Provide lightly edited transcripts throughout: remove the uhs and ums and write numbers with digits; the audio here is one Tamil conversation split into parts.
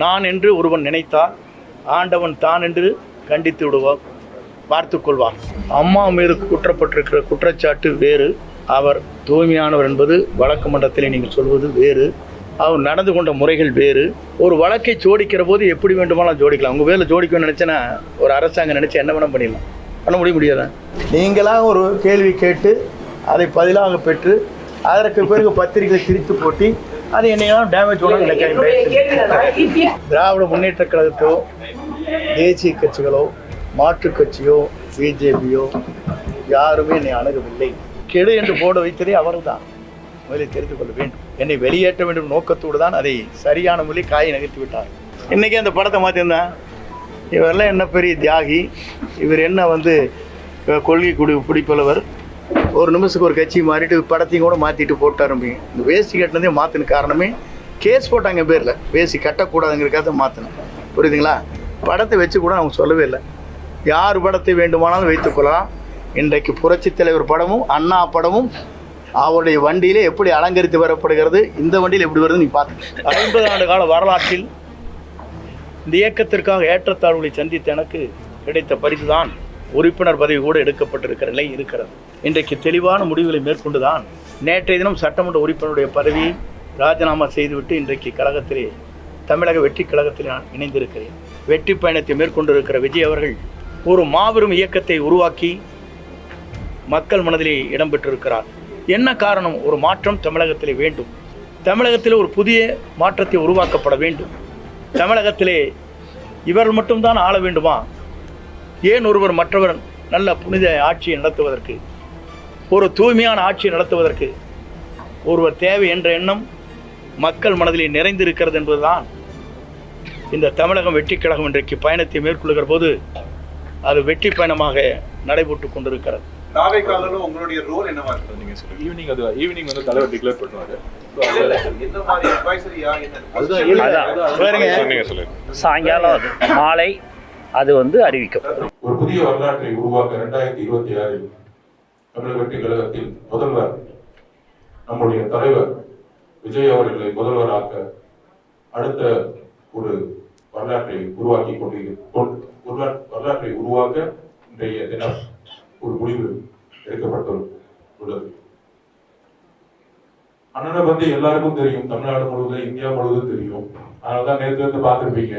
நான் என்று ஒருவன் நினைத்தால் ஆண்டவன் தான் என்று கண்டித்து விடுவார், பார்த்து கொள்வார். அம்மா மீது குற்றப்பட்டிருக்கிற குற்றச்சாட்டு வேறு, அவர் தூய்மையானவர் என்பது வழக்கு மன்றத்தில் நீங்கள் சொல்வது வேறு, அவர் நடந்து கொண்ட முறைகள் வேறு. ஒரு வழக்கை ஜோடிக்கிற போது எப்படி வேண்டுமானாலும் ஜோடிக்கலாம். உங்கள் பேரில் ஜோடிக்கணும்னு நினச்சேன்னா ஒரு அரசாங்கம் நினச்சி என்ன வேணால் பண்ணிடலாம், பண்ண முடியாதா? நீங்களாக ஒரு கேள்வி கேட்டு அதை பதிலாக பெற்று அதற்கு பிறகு பத்திரிகை திரித்து போட்டி அது என்னையெல்லாம் டேமேஜ் பண்ண நினைக்கிறேன். திராவிட முன்னேற்ற கழகத்தோ தேசிய கட்சிகளோ மாற்றுக் கட்சியோ பிஜேபியோ யாருமே என்னை அணுகவில்லை. கெடு என்று போட வைத்ததே அவர்தான். முதலில் தெரிந்து கொள்ள வேண்டும். என்னை வெளியேற்ற வேண்டும் நோக்கத்தோடு தான் அதை சரியான மொழி காயை நகர்த்தி விட்டார். இன்றைக்கி அந்த படத்தை மாற்றிருந்தேன். இவரெல்லாம் என்ன பெரிய தியாகி, இவர் என்ன கொள்கை பிடிப்பவர், ஒரு நிமிஷத்துக்கு ஒரு கட்சி மாறிட்டு படத்தையும் கூட மாற்றிட்டு போட்டார். இந்த வேஷ்டி கட்டினதே மாற்றின காரணமே கேஸ் போட்டாங்க பேரில், வேஷ்டி கட்டக்கூடாதுங்கிறக்காக மாற்றினேன். புரியுதுங்களா? படத்தை வச்சு கூட அவங்க சொல்லவே இல்லை. யார் படத்தை வேண்டுமானாலும் வைத்துக்கொள்ளலாம். இன்றைக்கு புரட்சித் தலைவர் படமும் அண்ணா படமும் அவருடைய வண்டியிலே எப்படி அலங்கரித்து வரப்படுகிறது, இந்த வண்டியில் எப்படி வருது நீ பார்த்து. 50 ஆண்டு கால வரலாற்றில் இந்த இயக்கத்திற்காக ஏற்றத்தாழ்வுகளை சந்தித்த எனக்கு கிடைத்த பரிசு தான் உறுப்பினர் பதவி கூட எடுக்கப்பட்டிருக்கிற நிலை இருக்கிறது. இன்றைக்கு தெளிவான முடிவுகளை மேற்கொண்டுதான் நேற்றைய தினம் சட்டமன்ற உறுப்பினருடைய பதவியை ராஜினாமா செய்துவிட்டு இன்றைக்கு கழகத்திலே, தமிழக வெற்றி கழகத்தில் நான் இணைந்திருக்கிறேன். வெற்றி பயணத்தை மேற்கொண்டிருக்கிற விஜய் அவர்கள் ஒரு மாபெரும் இயக்கத்தை உருவாக்கி மக்கள் மனதிலே இடம்பெற்றிருக்கிறார். என்ன காரணம்? ஒரு மாற்றம் தமிழகத்திலே வேண்டும். தமிழகத்திலே ஒரு புதிய மாற்றத்தை உருவாக்கப்பட வேண்டும். தமிழகத்திலே இவர்கள் மட்டும்தான் ஆள வேண்டுமா? ஏன் ஒருவர் மற்றவர் நல்ல புனித ஆட்சியை நடத்துவதற்கு, ஒரு தூய்மையான ஆட்சியை நடத்துவதற்கு ஒருவர் தேவை என்ற எண்ணம் மக்கள் மனதிலே நிறைந்திருக்கிறது என்பதுதான் இந்த தமிழகம் வெற்றி கழகம் இன்றைக்கு பயணத்தை மேற்கொள்கிற போது அது வெற்றி பயணமாக நடைபெற்று கொண்டிருக்கிறது. உங்களுடைய ரோல் என்னவா இருக்குது? நீங்க சொல்லுங்க. ஈவினிங் தலைவர் டிக்ளேர் பண்ணுவாரு. என்ன மாதிரி அட்வைசரியா சாயங்காலம் அது மாலை அது அறிவிக்கப்படும். ஒரு புதிய வரலாற்றை உருவாக்க 2026 தமிழக வெற்றி கழகத்தில் முதல்வர் நம்முடைய தலைவர் விஜய் அவர்களை முதல்வராக்க அடுத்த ஒரு வரலாற்றை உருவாக்க இன்றைய தினம் ஒரு முடிவு எடுக்கப்பட்டுள்ளது. அண்ணனை பத்தி எல்லாருக்கும் தெரியும், தமிழ்நாடு முழுவதும் இந்தியா முழுவதும் தெரியும். அதனாலதான் நேற்று பார்த்திருப்பீங்க,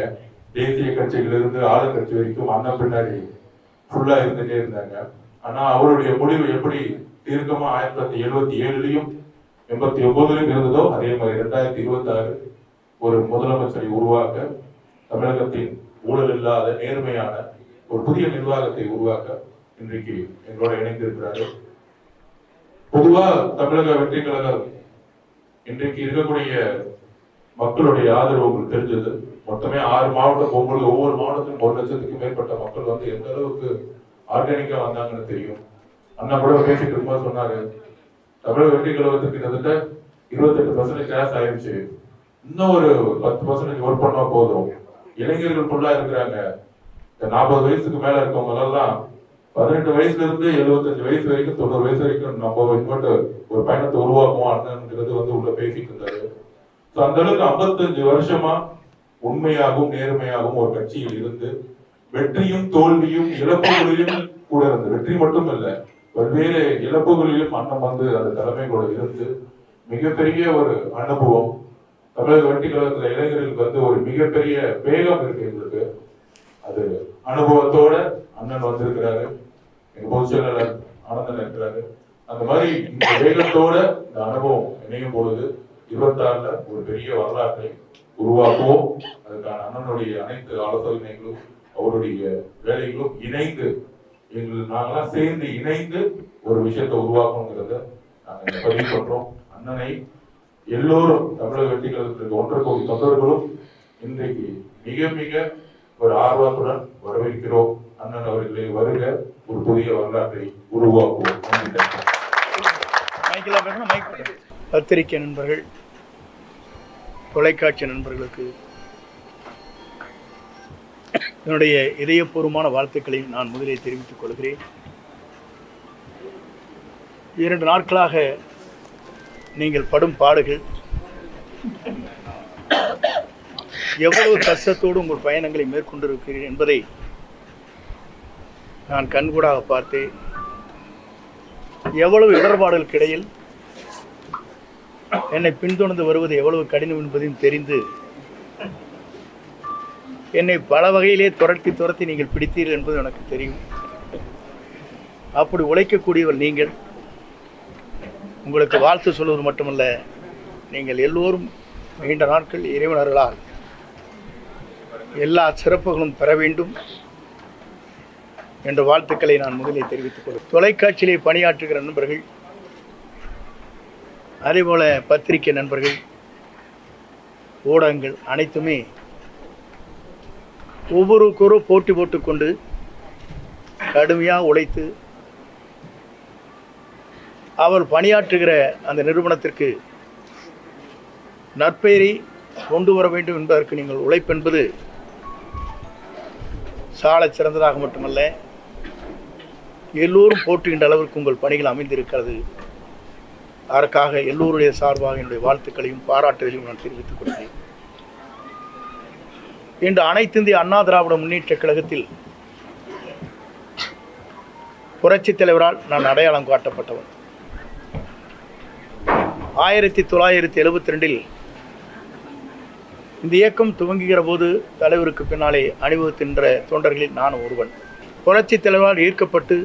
தேசிய கட்சிகளிலிருந்து ஆளுங்கட்சி வரைக்கும் அண்ணன் பின்னாடி ஃபுல்லா இருந்துட்டே இருந்தாங்க. ஆனா அவருடைய முடிவு எப்படி தீர்க்கமா 1977 89 இருந்ததோ அதே மாதிரி 2026 ஒரு முதலமைச்சரை உருவாக்க, தமிழகத்தின் ஊழல் இல்லாத நேர்மையான ஒரு புதிய நிர்வாகத்தை உருவாக்க இன்றைக்கு எங்களோட இணைந்திருக்கிறாரு. பொதுவா தமிழக வெற்றி கழகம் இன்றைக்கு இருக்கக்கூடிய மக்களுடைய ஆதரவு உங்களுக்கு தெரிஞ்சது. மொத்தமே 6 மாவட்டம், ஒவ்வொரு மாவட்டத்திலும் 1 லட்சத்துக்கு மேற்பட்ட மக்கள் எந்த அளவுக்கு ஆர்கானிக்கா வந்தாங்கன்னு தெரியும். அண்ணா கூட பேசிட்டு இருக்கும்போது சொன்னாரு, தமிழக வெற்றி கழகத்துக்கு கிட்டத்தட்ட 28% கிராஸ் ஆயிடுச்சு, இன்னும் ஒரு 10% ஒர்க் பண்ணா போதும். இளைஞர்கள் ஃபுல்லா இருக்கிறாங்க. 40 வயசுக்கு மேல இருக்கவங்க எல்லாம் 18 வயசுல இருந்து 75 வயசு வரைக்கும் 90 வயசு வரைக்கும் நம்ம இன்வெர்ட் ஒரு பயணத்தை உருவாக்குவோம் அண்ணன்ங்கிறது உள்ள பேசிட்டு இருந்தாரு. அந்த அளவுக்கு 55 வருஷமா உண்மையாகவும் நேர்மையாகவும் ஒரு கட்சியில் இருந்து வெற்றியும் தோல்வியும் இழப்புகளிலும் கூட இருந்து, வெற்றி மட்டும் இல்ல பல்வேறு இழப்புகளிலும் அண்ணன் அந்த தலைமைகளோட இருந்து மிகப்பெரிய ஒரு அனுபவம். தமிழக வெற்றி கழகத்துல இளைஞர்களுக்கு ஒரு மிகப்பெரிய வேகம் இருக்கு எங்களுக்கு. அது அனுபவத்தோட அண்ணன் வந்திருக்கிறாரு. எங்க பொதுச் செயலாளர் ஆனந்தன் இருக்கிறாரு. அந்த மாதிரி இந்த வேகத்தோட இந்த அனுபவம் இணையும் பொழுது 26ல ஒரு பெரிய வரலாற்றை உருவாக்குவோம். அதுக்கான அண்ணனுடைய அனைத்து ஆலோசனைகளும் அவருடைய வேலைகளும் இணைந்து நாங்கெல்லாம் சேர்ந்து இணைந்து ஒரு விஷயத்தை உருவாக்கணுங்கிறத நாங்க பதிவு பண்றோம். அண்ணனை எல்லோரும் தமிழக வெற்றி கழகத்திற்கு 1.5 கோடி தொண்டர்களும் இன்றைக்கு மிக மிக ஒரு ஆர்வத்துடன் வரவேற்கிறோம். அண்ணன் அவர்களை வருக, ஒரு புதிய வரலாற்றை உருவாக்குவோம். பத்திரிகை நண்பர்கள், தொலைக்காட்சி நண்பர்களுக்கு என்னுடைய இதயபூர்வமான வாழ்த்துக்களை நான் முதலில் தெரிவித்துக் கொள்கிறேன். 2 நாட்களாக நீங்கள் படும் பாடுகள் எவ்வளவு கஷ்டத்தோடு உங்கள் பயணங்களை மேற்கொண்டிருக்கிறீர்கள் என்பதை நான் கண்கூடாக பார்த்தேன். எவ்வளவு இடர்பாடுகளுக்கு இடையில் என்னை பின்தொடர்ந்து வருவது எவ்வளவு கடினம் என்பதையும் தெரிந்து என்னை பல வகையிலே துரத்தி நீங்கள் பிடித்தீர்கள் என்பது எனக்கு தெரியும். அப்படி உழைக்கக்கூடியவர் நீங்கள். உங்களுக்கு வாழ்த்து சொல்வது மட்டுமல்ல, நீங்கள் எல்லோரும் நீண்ட நாட்கள் இறைவனர்களால் எல்லா சிறப்புகளும் பெற வேண்டும் என்ற வாழ்த்துக்களை நான் முதலில் தெரிவித்துக் கொள்கிறேன். தொலைக்காட்சியிலே பணியாற்றுகிற நண்பர்கள், அதேபோல பத்திரிகை நண்பர்கள், ஊடகங்கள் அனைத்துமே ஒவ்வொருவருக்கொரு போட்டி போட்டுக்கொண்டு கடுமையாக உழைத்து அவர் பணியாற்றுகிற அந்த நிறுவனத்திற்கு நற்பெயரை கொண்டு வர வேண்டும் என்பதற்கு நீங்கள் உழைப்பென்பது சாலச் சிறந்ததாக மட்டுமல்ல, எல்லோரும் போற்றுகின்ற அளவிற்கு உங்கள் பணிகள் அமைந்திருக்கிறது. அதற்காக எல்லோருடைய சார்பாக என்னுடைய வாழ்த்துக்களையும் பாராட்டுதலையும் நான் தெரிவித்துக் கொள்கிறேன். இன்று அனைத்து இந்திய அண்ணா திராவிட முன்னேற்றக் கழகத்தில் புரட்சித் தலைவரால் நான் அடையாளம் காட்டப்பட்டவன். 1972 இந்த இயக்கம் துவங்குகிற போது தலைவருக்கு பின்னாலே அணிவகுக்கின்ற தொண்டர்களில் நான் ஒருவன். புரட்சித் தலைவரால் ஈர்க்கப்பட்டு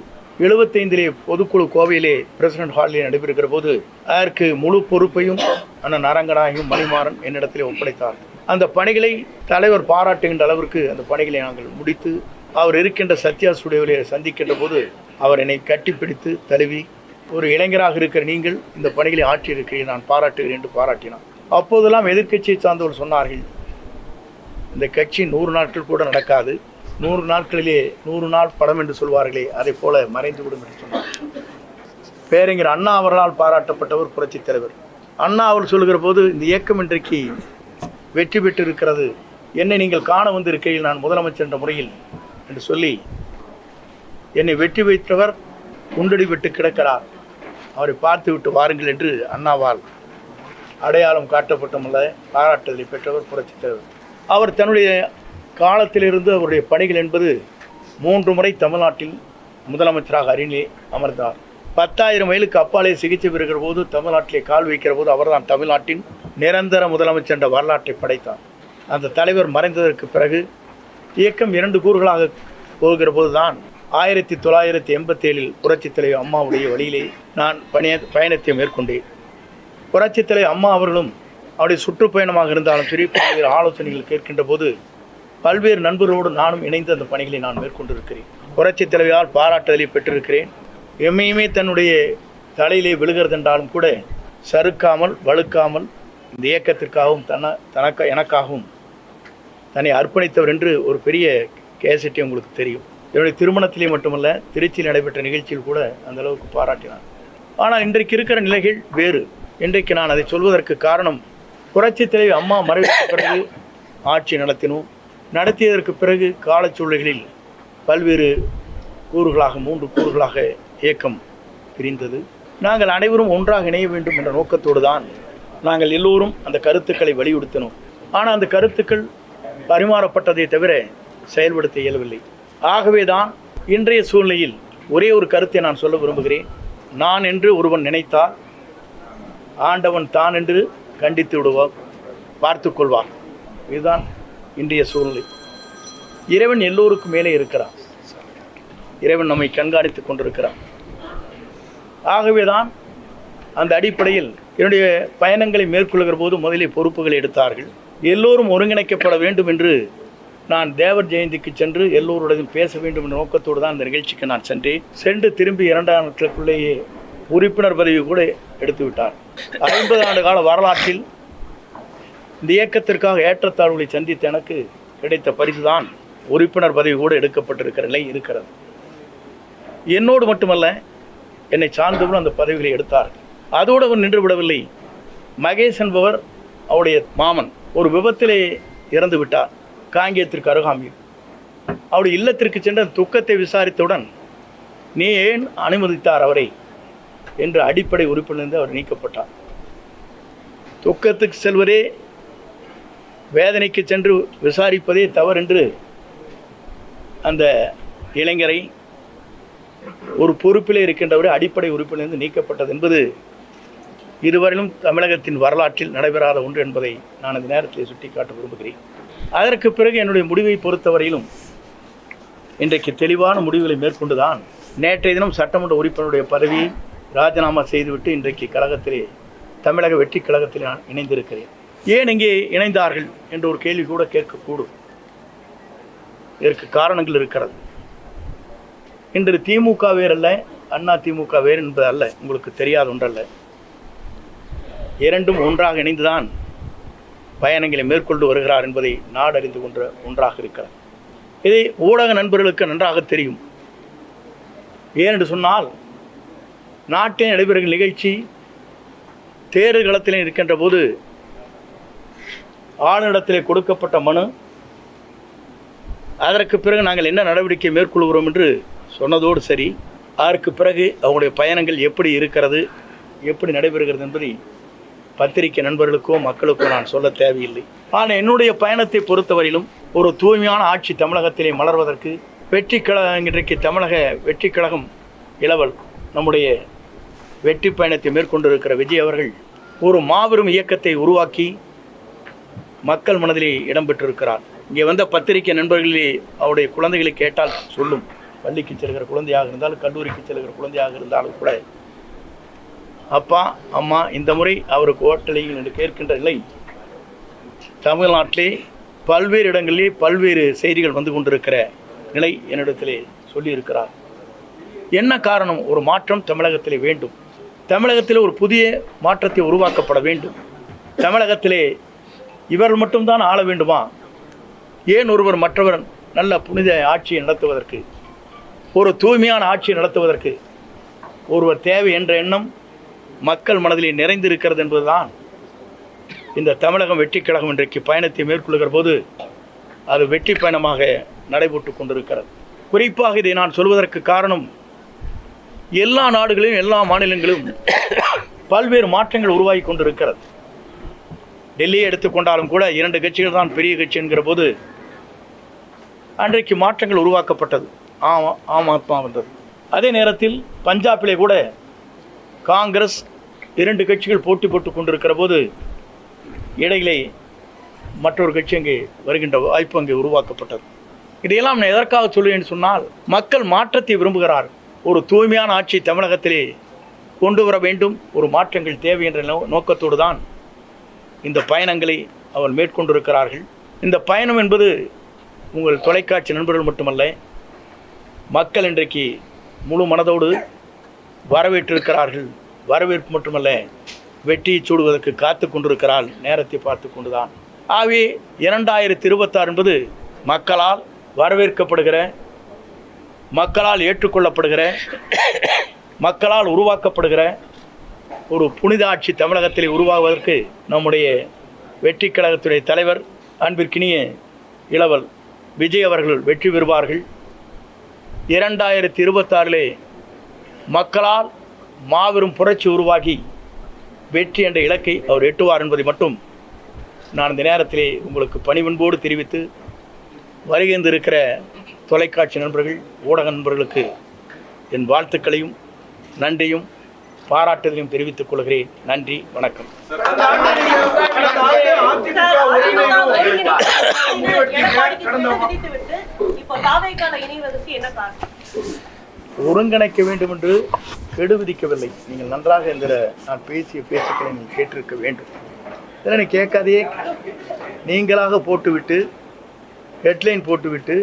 75 பொதுக்குழு கோவையிலே பிரசிடென்ட் ஹாலிலே நடைபெறுகிற போது அதற்கு முழு பொறுப்பையும் அண்ணன் அரங்கநாயகம் மணிமாறன் என்னிடத்திலே ஒப்படைத்தார். அந்த பணிகளை தலைவர் பாராட்டுகின்ற அளவிற்கு அந்த பணிகளை நாங்கள் முடித்து அவர் இருக்கின்ற சத்யா ஸ்டுடியோவிலே சந்திக்கின்ற போது அவர் என்னை கட்டிப்பிடித்து தழுவி, ஒரு இளைஞராக இருக்கிற நீங்கள் இந்த பணிகளை ஆற்றியிருக்கிறீர்கள், நான் பாராட்டுகிறேன் என்று பாராட்டினார். அப்போதெல்லாம் எதிர்க்கட்சியை சார்ந்தவர் சொன்னார்கள், இந்த கட்சி 100 நாட்கள் கூட நடக்காது, 100 நாட்களிலே 100 நாள் படம் என்று சொல்வார்களே, அதை போல மறைந்துவிடும் என்று சொன்னார். பேரறிஞர் அண்ணா அவர்களால் பாராட்டப்பட்டவர் புரட்சித் தலைவர். அண்ணா அவர் சொல்கிற போது, இந்த இயக்கம் இன்றைக்கு வெற்றி பெற்றிருக்கிறது, என்னை நீங்கள் காண வந்திருக்கையில் நான் முதலமைச்சர் என்ற முறையில் என்று சொல்லி என்னை வெற்றி வைத்தவர் குண்டடி விட்டு கிடக்கிறார், அவரை பார்த்து விட்டு வாருங்கள் என்று அண்ணாவால் அடையாளம் காட்டப்பட்டமல்ல பாராட்டுதலை பெற்றவர் புரட்சித் தலைவர். அவர் தன்னுடைய காலத்திலிருந்து அவருடைய பணிகள் என்பது 3 முறை தமிழ்நாட்டில் முதலமைச்சராக அருகிலே அமர்ந்தார். 10,000 மைலுக்கு அப்பாலே சிகிச்சை பெறுகிற போது தமிழ்நாட்டிலே கால் வைக்கிற போது அவர்தான் தமிழ்நாட்டின் நிரந்தர முதலமைச்சர் என்ற வரலாற்றை படைத்தார். அந்த தலைவர் மறைந்ததற்கு பிறகு இயக்கம் 2 கூறுகளாக போகிற போதுதான் 1987 புரட்சித் தலைவர் அம்மாவுடைய வழியிலே நான் பயணத்தை மேற்கொண்டேன். புரட்சித் தலைவர் அம்மா அவர்களும் அவருடைய சுற்றுப்பயணமாக இருந்தாலும் சரி, பல்வேறு ஆலோசனைகள் கேட்கின்ற போது பல்வேறு நண்பர்களோடு நானும் இணைந்து அந்த பணிகளை நான் மேற்கொண்டிருக்கிறேன். புரட்சித் தலைவரால் பாராட்டுதலை பெற்றிருக்கிறேன். எம்மையுமே தன்னுடைய தலையிலே விழுகிறது என்றாலும் கூட சறுக்காமல் வழுக்காமல் இந்த இயக்கத்திற்காகவும் எனக்காகவும் தன்னை அர்ப்பணித்தவர் என்று ஒரு பெரிய கேசட்டை உங்களுக்கு தெரியும். என்னுடைய திருமணத்திலே மட்டுமல்ல, திருச்சியில் நடைபெற்ற நிகழ்ச்சியில் கூட அந்த அளவுக்கு பாராட்டினார். ஆனால் இன்றைக்கு இருக்கிற நிலைகள் வேறு. இன்றைக்கு நான் அதை சொல்வதற்கு காரணம், புரட்சித் தலைவர் அம்மா மறைவுக்கு பிறகு ஆட்சி நடத்தியதற்கு பிறகு காலச்சூழல்களில் பல்வேறு கூறுகளாக 3 கூறுகளாக இயக்கம் பிரிந்தது. நாங்கள் அனைவரும் ஒன்றாக இணைய வேண்டும் என்ற நோக்கத்தோடு தான் நாங்கள் எல்லோரும் அந்த கருத்துக்களை வலியுறுத்தினோம். ஆனால் அந்த கருத்துக்கள் பரிமாறப்பட்டதை தவிர செயல்படுத்த இயலவில்லை. ஆகவே தான் இன்றைய சூழ்நிலையில் ஒரே ஒரு கருத்தை நான் சொல்ல விரும்புகிறேன். நான் என்று ஒருவன் நினைத்தால் ஆண்டவன் தான் என்று கண்டித்து விடுவார், பார்த்து கொள்வார். இதுதான் இன்றைய சூழ்நிலை. இறைவன் எல்லோருக்கும் மேலே இருக்கிறார். இறைவன் நம்மை கண்காணித்து கொண்டிருக்கிறார். ஆகவே தான் அந்த அடிப்படையில் என்னுடைய பயணங்களை மேற்கொள்கிற போது முதலில் பொறுப்புகளை எடுத்தார்கள். எல்லோரும் ஒருங்கிணைக்கப்பட வேண்டும் என்று நான் தேவர் ஜெயந்திக்கு சென்று எல்லோருடையும் பேச வேண்டும் என்ற நோக்கத்தோடு தான் இந்த நிகழ்ச்சிக்கு நான் சென்று திரும்பி 2 நாட்களுக்குள்ளேயே உறுப்பினர் பதவி கூட எடுத்து விட்டார். 50 ஆண்டு கால வரலாற்றில் இந்த இயக்கத்திற்காக ஏற்றத்தாழ்வுகளை சந்தித்த எனக்கு கிடைத்த பரிசுதான் உறுப்பினர் பதவி கூட எடுக்கப்பட்டிருக்கிற நிலை இருக்கிறது. என்னோடு மட்டுமல்ல, என்னை சார்ந்தவர்கள் அந்த பதவிகளை எடுத்தார். அதோடு அவர் நின்று விடவில்லை. மகேஷ் என்பவர், அவருடைய மாமன், ஒரு விபத்திலே இறந்து விட்டார் காங்கேயத்திற்கு அருகாமையில். அவருடைய இல்லத்திற்கு சென்ற துக்கத்தை விசாரித்தவுடன், நீ ஏன் அனுமதித்தார் அவரை என்று அடிப்படை உறுப்பிலிருந்து அவர் நீக்கப்பட்டார். துக்கத்துக்கு செல்வதே வேதனைக்கு சென்று விசாரிப்பதே தவறென்று அந்த இளைஞரை ஒரு பொறுப்பிலே இருக்கின்றவரை அடிப்படை உறுப்பிலிருந்து நீக்கப்பட்டது என்பது இதுவரையிலும் தமிழகத்தின் வரலாற்றில் நடைபெறாத ஒன்று என்பதை நான் இந்த நேரத்தில் சுட்டிக்காட்ட விரும்புகிறேன். அதற்கு பிறகு என்னுடைய முடிவை பொறுத்தவரையிலும் இன்றைக்கு தெளிவான முடிவுகளை மேற்கொண்டுதான் நேற்றைய தினம் சட்டமன்ற உறுப்பினருடைய பதவியை ராஜினாமா செய்துவிட்டு இன்றைக்கு கழகத்திலே தமிழக வெற்றி கழகத்தில் நான் இணைந்திருக்கிறேன். ஏன் இங்கே இணைந்தார்கள் என்ற ஒரு கேள்வி கூட கேட்கக்கூடும். இதற்கு காரணங்கள் இருக்கிறது. இன்று திமுக வேறல்ல, அண்ணா திமுக வேறு என்பது அல்ல, உங்களுக்கு தெரியாத ஒன்றல்ல. இரண்டும் ஒன்றாக இணைந்துதான் பயணங்களை மேற்கொண்டு வருகிறார் என்பதை நாடறிந்து கொண்ட ஒன்றாக இருக்கிறது. இதை ஊடக நண்பர்களுக்கு நன்றாக தெரியும். ஏனென்று சொன்னால் நாட்டில் நடைபெறுகிற நிகழ்ச்சி தேர்தல் களத்தில் இருக்கின்ற போது ஆளுநரிடத்திலே கொடுக்கப்பட்ட மனு, அதற்கு பிறகு நாங்கள் என்ன நடவடிக்கை மேற்கொள்கிறோம் என்று சொன்னதோடு சரி, அதற்கு பிறகு அவங்களுடைய பயணங்கள் எப்படி இருக்கிறது, எப்படி நடைபெறுகிறது என்பதை பத்திரிகை நண்பர்களுக்கோ மக்களுக்கோ நான் சொல்ல தேவையில்லை. ஆனால் என்னுடைய பயணத்தை பொறுத்தவரையிலும் ஒரு தூய்மையான ஆட்சி தமிழகத்திலே மலர்வதற்கு வெற்றி கழகம், இன்றைக்கு தமிழக வெற்றி கழகம் இளவல் நம்முடைய வெற்றி பயணத்தை மேற்கொண்டிருக்கிற விஜய் அவர்கள் ஒரு மாபெரும் இயக்கத்தை உருவாக்கி மக்கள் மனதிலே இடம்பெற்றிருக்கிறார். இங்கே வந்த பத்திரிகை நண்பர்களே அவருடைய குழந்தைகளை கேட்டால் சொல்லும். பள்ளிக்கு செல்கிற குழந்தையாக இருந்தாலும் கல்லூரிக்கு செல்கிற குழந்தையாக இருந்தாலும் கூட அப்பா அம்மா இந்த முறை அவருக்கு ஓட்டளிகள் என்று கேட்கின்ற நிலை தமிழ்நாட்டிலே பல்வேறு இடங்களிலே பல்வேறு செய்திகள் வந்து கொண்டிருக்கிற நிலை என்னிடத்திலே சொல்லியிருக்கிறார். என்ன காரணம்? ஒரு மாற்றம் தமிழகத்திலே வேண்டும். தமிழகத்தில் ஒரு புதிய மாற்றத்தை உருவாக்கப்பட வேண்டும். தமிழகத்திலே இவர்கள் மட்டும்தான் ஆள வேண்டுமா? ஏன் ஒருவர் மற்றவர் நல்ல புனித ஆட்சியை நடத்துவதற்கு, ஒரு தூய்மையான ஆட்சியை நடத்துவதற்கு ஒருவர் தேவை என்ற எண்ணம் மக்கள் மனதிலே நிறைந்திருக்கிறது என்பதுதான் இந்த தமிழகம் வெற்றி கழகம் இன்றைக்கு பயணத்தை மேற்கொள்கிற போது அது வெற்றி பயணமாக நடைபெற்று கொண்டிருக்கிறது. குறிப்பாக இதை நான் சொல்வதற்கு காரணம், எல்லா நாடுகளிலும் எல்லா மாநிலங்களிலும் பல்வேறு மாற்றங்கள் உருவாகி கொண்டிருக்கிறது. டெல்லியை எடுத்துக்கொண்டாலும் கூட 2 கட்சிகள் தான் பெரிய கட்சி என்கிற போது அன்றைக்கு மாற்றங்கள் உருவாக்கப்பட்டது. ஆம் ஆத்மா வந்தது. அதே நேரத்தில் பஞ்சாபிலே கூட காங்கிரஸ் 2 கட்சிகள் போட்டி போட்டு கொண்டிருக்கிற போது இடையிலே மற்றொரு கட்சி அங்கே வருகின்ற வாய்ப்பு அங்கே உருவாக்கப்பட்டது. இதையெல்லாம் நான் எதற்காக சொல்லுவேன் சொன்னால், மக்கள் மாற்றத்தை விரும்புகிறார். ஒரு தூய்மையான ஆட்சி தமிழகத்திலே கொண்டு வர வேண்டும், ஒரு மாற்றங்கள் தேவை என்ற நோக்கத்தோடு தான் இந்த பயணங்களை அவர் மேற்கொண்டிருக்கிறார்கள். இந்த பயணம் என்பது உங்கள் தொலைக்காட்சி நண்பர்கள் மட்டுமல்ல, மக்கள் இன்றைக்கு முழு மனதோடு வரவேற்றிருக்கிறார்கள். வரவேற்பு மட்டுமல்ல, வெற்றியை சூடுவதற்கு காத்து கொண்டிருக்கிறார், நேரத்தை பார்த்து கொண்டுதான். ஆகவே 2026 என்பது மக்களால் வரவேற்கப்படுகிற, மக்களால் ஏற்றுக்கொள்ளப்படுகிற, மக்களால் உருவாக்கப்படுகிற ஒரு புனித ஆட்சி தமிழகத்தில் உருவாகுவதற்கு நம்முடைய வெற்றி கழகத்துடைய தலைவர் அன்பிற்கினிய இளவல் விஜய் அவர்கள் வெற்றி பெறுவார்கள். 2026 மக்களால் மாபெரும் புரட்சி உருவாகி வெற்றி என்ற இலக்கை அவர் எட்டுவார் என்பதை மட்டும் நான் இந்த நேரத்திலே உங்களுக்கு பணிவன்போடு தெரிவித்து, வருகின்றிருக்கிற தொலைக்காட்சி நண்பர்கள், ஊடக நண்பர்களுக்கு என் வாழ்த்துக்களையும் நன்றியும் பாராட்டுதலையும் தெரிவித்துக் கொள்கிறேன். நன்றி, வணக்கம். ஒருங்கிணைக்க வேண்டும் என்று கெடு விதிக்கவில்லை. நீங்கள் நன்றாக இந்த நான் பேசிய பேச்சுக்களை நீங்கள் கேட்டிருக்க வேண்டும். இதனை கேட்காதே நீங்களாக போட்டுவிட்டு ஹெட்லைன் போட்டுவிட்டு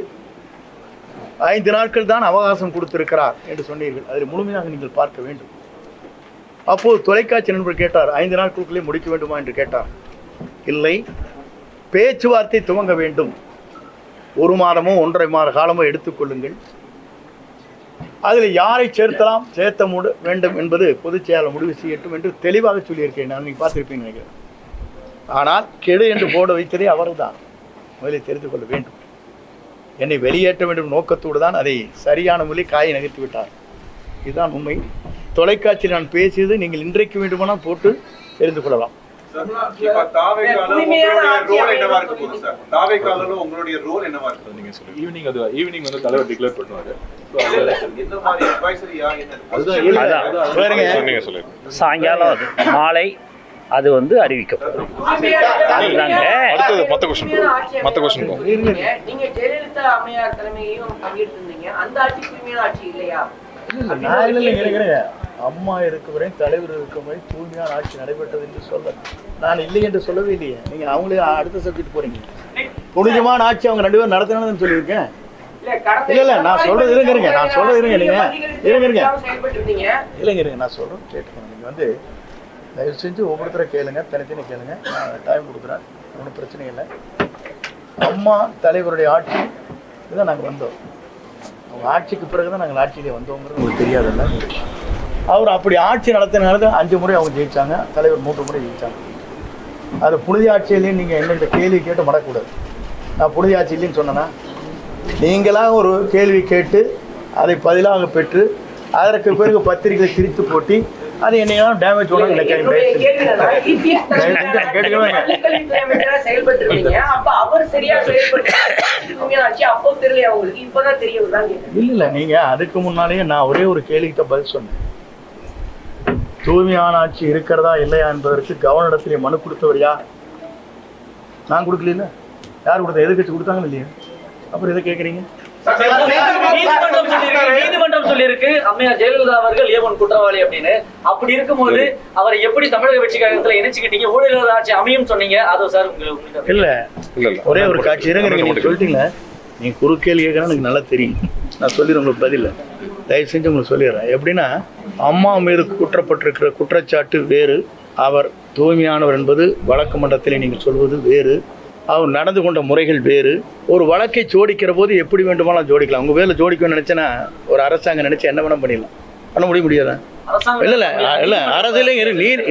5 நாட்கள் தான் அவகாசம் கொடுத்திருக்கிறார் என்று சொன்னீர்கள். அதில் முழுமையாக நீங்கள் பார்க்க வேண்டும். அப்போது தொலைக்காட்சி நண்பர் கேட்டார், 5 நாட்களுக்குள்ளே முடிக்க வேண்டுமா என்று கேட்டார். இல்லை, பேச்சுவார்த்தை துவங்க வேண்டும். 1 மாதமோ 1.5 மாத காலமோ எடுத்துக்கொள்ளுங்கள். அதில் யாரை சேர்த்த வேண்டும் என்பது பொதுச் செயலாளர் முடிவு செய்யட்டும் என்று தெளிவாக சொல்லியிருக்கேன். நான் நீங்கள் பார்த்துருப்பீங்க நினைக்கிறேன். ஆனால் கெடு என்று போட வைத்ததே அவர்தான். முதலில் தெரிந்து கொள்ள வேண்டும். என்னை வெளியேற்ற வேண்டும் நோக்கத்தோடு தான் அதை சரியான முறையில் காயை நகர்த்தி விட்டார். இதுதான் உண்மை. தொலைக்காட்சியில் நான் பேசியது நீங்கள் இன்றைக்கு வேண்டுமானால் போட்டு தெரிந்து கொள்ளலாம். இப்ப தாவேக்கால உங்களுடைய ரோல் என்னவா இருக்க போகுது சார்? தாவேக்கால உங்களுடைய ரோல் என்னவா இருக்கு நீங்க சொல்லுங்க. ஈவினிங் வந்து தலைவர் டிக்ளேர் பண்ணுவாரு. என்ன மாதிரி அட்வைசரியா என்ன? அதான் நீங்க சொல்லுங்க. சாயங்காலம் அது மாலை அது வந்து அறிவிக்கப்படும். அதுதாங்க. அடுத்து மத்த क्वेश्चन நீங்க ஜெயலலிதா அம்மையார் தலைமையையும் பங்கேற்றிருந்தீங்க. அந்த ஆட்சி தூய்மையான ஆட்சி இல்லையா? நான் இல்லைங்க அம்மா இருக்கும் வரை தலைவர் இருக்கும் வரை தூய்மையான ஆட்சி நடைபெற்றது என்று சொல்ல நான் இல்லை என்று சொல்லவே இல்லையே. நீங்க அவங்களே அடுத்த சப்ஜெக்ட் போறீங்க. புனிதமான ஆட்சி அவங்க 2 பேரும் நடத்தினான்னு சொல்லியிருக்கேன். இல்ல நான் சொல்றது இருங்க நான் சொல்றது இருங்க நான் சொல்றது கேட்டுக்கணும். நீங்க வந்து தயவு செஞ்சு ஒவ்வொருத்தரை கேளுங்க, தனித்தனி கேளுங்க. நான் டைம் கொடுக்குறேன், ஒன்றும் பிரச்சனை இல்லை. அம்மா தலைவருடைய ஆட்சி இதுதான் நாங்கள் வந்தோம். அவங்க ஆட்சிக்கு பிறகு தான் நாங்கள் ஆட்சியிலே வந்தோங்கிறது உங்களுக்கு தெரியாதுல்ல. அவர் அப்படி ஆட்சி நடத்தினால 5 முறை அவங்க ஜெயிச்சாங்க, தலைவர் 3 முறை ஜெயிச்சாங்க. அது புனித ஆட்சியிலையும் நீங்கள் எங்கள்கிட்ட கேள்வி கேட்டு மடக்கூடாது. நான் புனித ஆட்சி இல்லைன்னு சொன்னேன்னா நீங்களாக ஒரு கேள்வி கேட்டு அதை பதிலாக பெற்று அதற்கு பிறகு பத்திரிகைகளை திரித்து போட்டி அது என்னையெல்லாம் டேமேஜ் பண்ணணும் நினைக்கிறேன். இல்ல நீங்க அதுக்கு முன்னாலேயே நான் ஒரே ஒரு கேள்விக்கிட்ட பதில் சொன்னேன். தூய்மையான ஆட்சி இருக்கிறதா இல்லையா என்பதற்கு கவர்னரிடத்திலே மனு கொடுத்தவர் யார்? நான் கொடுக்கல. யார் கொடுத்தா? எதிர்கட்சி கொடுத்தாங்கன்னு இல்லையா? அப்புறம் எதை கேட்குறீங்க? நீதிமன்றம் சொல்லியிருக்கு அம்மையார் ஜெயலலிதா அவர்கள் ஏவன் குற்றவாளி அப்படின்னு. அப்படி இருக்கும்போது அவரை எப்படி தமிழக வெற்றி கழகத்துல இணைச்சுக்கிட்டீங்க? ஊழல் ஆட்சி அமையும் சொன்னீங்க. அது சார் உங்களுக்கு இல்ல ஒரே ஒரு காட்சி இருங்க. நீங்க சொல்லிட்டீங்களா? நீங்க குறுக்கேள்வி கேட்கறா எனக்கு நல்லா தெரியும். நான் சொல்லிடுறேன் உங்களுக்கு பதில். தயவு செஞ்சு உங்களுக்கு சொல்லிடுறேன். எப்படின்னா அம்மா மீது குற்றப்பட்டிருக்கிற குற்றச்சாட்டு வேறு, அவர் தூய்மையானவர் என்பது வழக்கு மன்றத்திலே நீங்கள் சொல்வது வேறு, அவர் நடந்து கொண்ட முறைகள் வேறு. ஒரு வழக்கை ஜோடிக்கிற போது எப்படி வேண்டுமானாலும் ஜோடிக்கலாம். உங்கள் வேலை ஜோடிக்கணும்னு நினச்சேன்னா ஒரு அரசாங்கம் நினச்சி என்ன வேணால் பண்ணிடலாம். பண்ண முடியாதா? இல்லை அரசியலே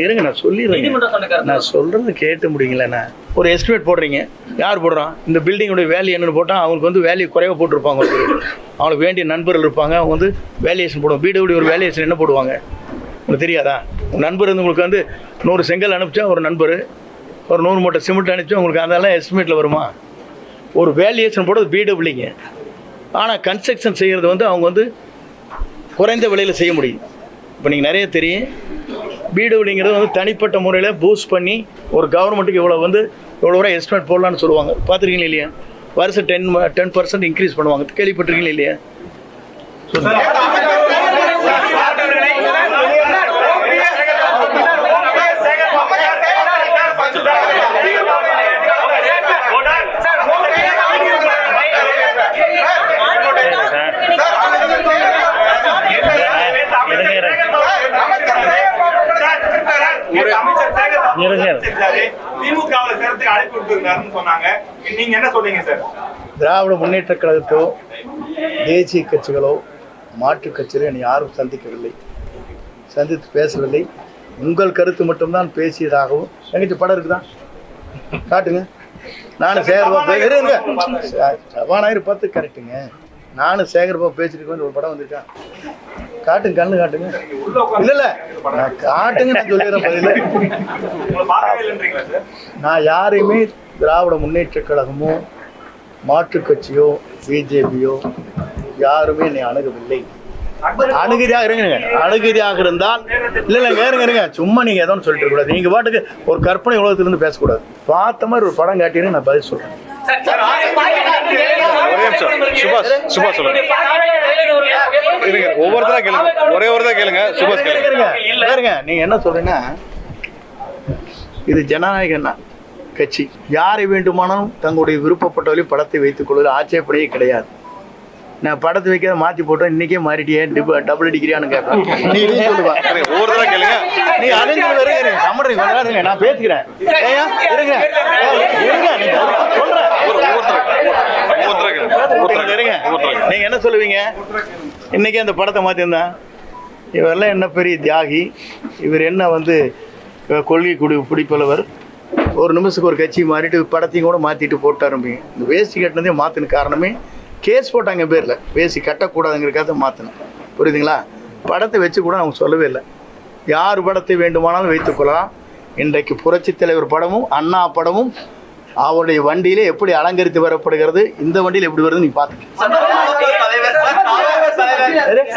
இருங்க நான் சொல்லிடுறேன். நான் சொல்கிறது கேட்டு முடியுங்களேண்ணா. ஒரு எஸ்டிமேட் போடுறீங்க, யார் போடுறான்? இந்த பில்டிங்குடைய வேல்யூ என்னென்னு போட்டால் அவங்களுக்கு வந்து வேல்யூ குறைவாக போட்டிருப்பாங்க. அவங்களுக்கு வேண்டிய நண்பர்கள் இருப்பாங்க, அவங்க வந்து வேல்யூஷன் போடுவாங்க. வீடு ஒரு வேல்யூஷன் என்ன போடுவாங்க உங்களுக்கு தெரியாதா? உங்கள் நண்பர் வந்து உங்களுக்கு வந்து 100 செங்கல் அனுப்பிச்சா ஒரு நண்பர் ஒரு 100 மூட்டை சிமெண்ட் அனுப்பிச்சா உங்களுக்கு அதெல்லாம் எஸ்டிமேட்டில் வருமா? ஒரு வேல்யூஷன் போடுறது பிடபிள்யூங்க. ஆனால் கன்ஸ்ட்ரக்ஷன் செய்கிறது வந்து அவங்க வந்து குறைந்த விலையில் செய்ய முடியும். இப்போ நீங்கள் நிறைய தெரியும், பிடபிள்யூங்கிறது வந்து தனிப்பட்ட முறையில் பூஸ்ட் பண்ணி ஒரு கவர்மெண்ட்டுக்கு இவ்வளோ வரை எஸ்டிமேட் போடலான்னு சொல்லுவாங்க. பார்த்துருக்கீங்களா இல்லையா? வருஷம் 10% இன்க்ரீஸ் பண்ணுவாங்க. கேள்விப்பட்டிருக்கீங்களா இல்லையா? திராவிட முன்னேற்ற கழகத்தோ தேசிய கட்சிகளோ மாற்றுக் கட்சிகளோ என்னை யாரும் சந்திக்கவில்லை, சந்தித்து பேசவில்லை. உங்கள் கருத்து மட்டும்தான் பேசியதாகவும் எங்கிட்ட படம் இருக்குதான் காட்டுங்க. நானும் சபாநாயகர் பார்த்து கரெக்டுங்க. நானும் சேகர்பாபு பேசிட்டு ஒரு படம் வந்திருக்கேன். காட்டுங்க, கண்ணு காட்டுங்க. இல்ல நான் காட்டுங்க நான் சொல்லிடுறேன் பதில். நான் யாரையுமே திராவிட முன்னேற்ற கழகமோ மாற்றுக் கட்சியோ பிஜேபியோ யாருமே என்னை அணுகவில்லை. அணுகிறியாக இருந்தால் இருங்க சும்மா நீங்க ஏதோ சொல்லிட்டு இருக்கக்கூடாது. நீங்க பாட்டுக்கு ஒரு கற்பனை உலகத்திலிருந்து பேசக்கூடாது. பார்த்த மாதிரி ஒரு படம் காட்டினு நான் பதில் சொல்றேன். நீங்க என்ன சொல்றீங்கன்னா இது ஜனநாயக கட்சி, யாரை வேண்டுமானாலும் தங்களுடைய விருப்பப்பட்டவர்களே படத்தை வைத்துக் கொள்வது ஆட்சேபனையே கிடையாது. நான் படத்தை வைக்க மாற்றி போட்டோம், இன்னைக்கே மாறிட்டியே டபுள் டிகிரியானு கேட்பேன். நீ சொல்லுவா நீ அலைஞ்சு நான் பேசுகிறேன். நீங்க என்ன சொல்லுவீங்க? இன்னைக்கே அந்த படத்தை மாற்றிருந்தேன். இவரெல்லாம் என்ன பெரிய தியாகி, இவர் என்ன வந்து கொள்கை பிடிப்பவர், ஒரு நிமிஷத்துக்கு ஒரு கட்சி மாறிட்டு படத்தையும் கூட மாற்றிட்டு போட்டாரும்பீங்க. இந்த வேஷ்டி கட்டினதே மாற்றின காரணமே கேஸ் போட்டாங்க பேரில், வேஷ்டி கட்டக்கூடாதுங்கிறக்காக மாற்றினேன். புரியுதுங்களா? படத்தை வச்சு கூட அவங்க சொல்லவே இல்லை. யார் படத்தை வேண்டுமானாலும் வைத்துக்கொள்ளலாம், இன்றைக்கு புரட்சித் தலைவர் படமும் அண்ணா படமும் அவருடைய வண்டியிலே எப்படி அலங்கரித்து வரப்படுகிறது, இந்த வண்டியில் எப்படி வருது நீங்க பாத்துக்க.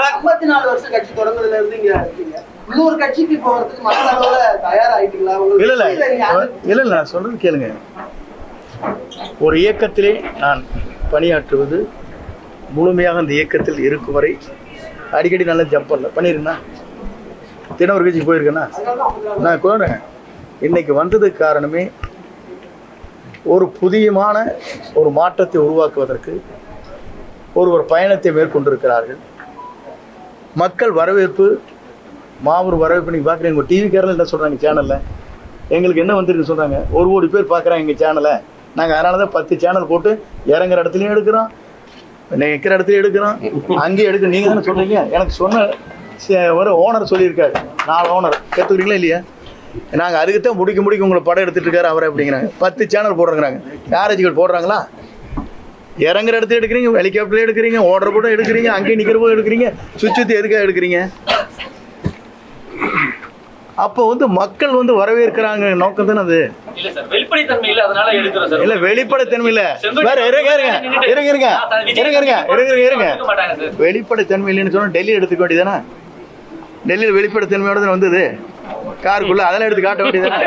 54 வருஷம் கட்சி தொடங்குறதுல இருந்து இங்க இருக்கீங்க. உள்ளூர் கட்சிக்கு போறதுக்கு மற்ற அளவுல தயாராயிட்டீங்களா? இல்ல நான் சொல்றது கேளுங்க. ஒரு இயக்கத்திலே நான் பணியாற்றுவது முழுமையாக அந்த இயக்கத்தில் இருக்கும் வரை அடிக்கடி நல்லா ஜம்ப் பண்ணல பண்ணிருக்கேன்னா தினவர் கட்சிக்கு போயிருக்கேன்னா நான் சொல்றேன். இன்னைக்கு வந்ததுக்கு காரணமே ஒரு புதியமான ஒரு மாற்றத்தை உருவாக்குவதற்கு ஒரு பயணத்தை மேற்கொண்டிருக்கிறார்கள். மக்கள் வரவேற்பு மாபெரும் வரவேற்பு. நீங்கள் பார்க்குறீங்க உங்கள் டிவி கேரளா என்ன சொல்கிறாங்க சேனலில் எங்களுக்கு என்ன வந்துருக்குன்னு சொல்கிறாங்க. 1 கோடி பேர் பார்க்குறாங்க எங்கள் சேனலை. நாங்கள் அதனால தான் 10 சேனல் போட்டு இறங்குற இடத்துலையும் எடுக்கிறோம், நிற்கிற இடத்துலையும் எடுக்கிறோம், அங்கேயும் எடுக்கிறோம். நீங்கள் தானே சொல்கிறீங்க. எனக்கு சொன்ன ஒரு ஓனர் சொல்லியிருக்காரு, 4 ஓனர் கேட்டுக்கிறீங்களா இல்லையா? நாங்கள் அதுக்கு தான் முடிக்க உங்களை படம் எடுத்துகிட்டு இருக்காரு அவரை அப்படிங்கிறாங்க. 10 சேனல் போடுறாங்கிறாங்க. யாராச்சும் போடுறாங்களா? இறங்குற இடத்துல எடுக்கிறீங்க, ஹெலிகாப்டர்ல எடுக்கிறீங்க, ஓடுற போட எடுக்கிறீங்க, அங்கேயும் நிற்கிற போது எடுக்கிறீங்க, சுற்றி எதுக்காக எடுக்கிறீங்க? அப்போ மக்கள் வரவேற்கிறாங்க நோக்கம் தானே அது. வெளிப்படைத்தன்மை இல்ல, அதனால எடுக்கிறோம் சார். இல்ல வெளிப்படைத்தன்மை இல்ல, வேற இருங்க. வெளிப்படைத்தன்மை இல்லைன்னு சொன்னா டெல்லி எடுத்துக்க வேண்டியதானே? டெல்லியில் வெளிப்படைத்தன்மையோட தான் வந்தது காருக்குள்ள, அதெல்லாம் எடுத்து காட்ட வேண்டியதானே?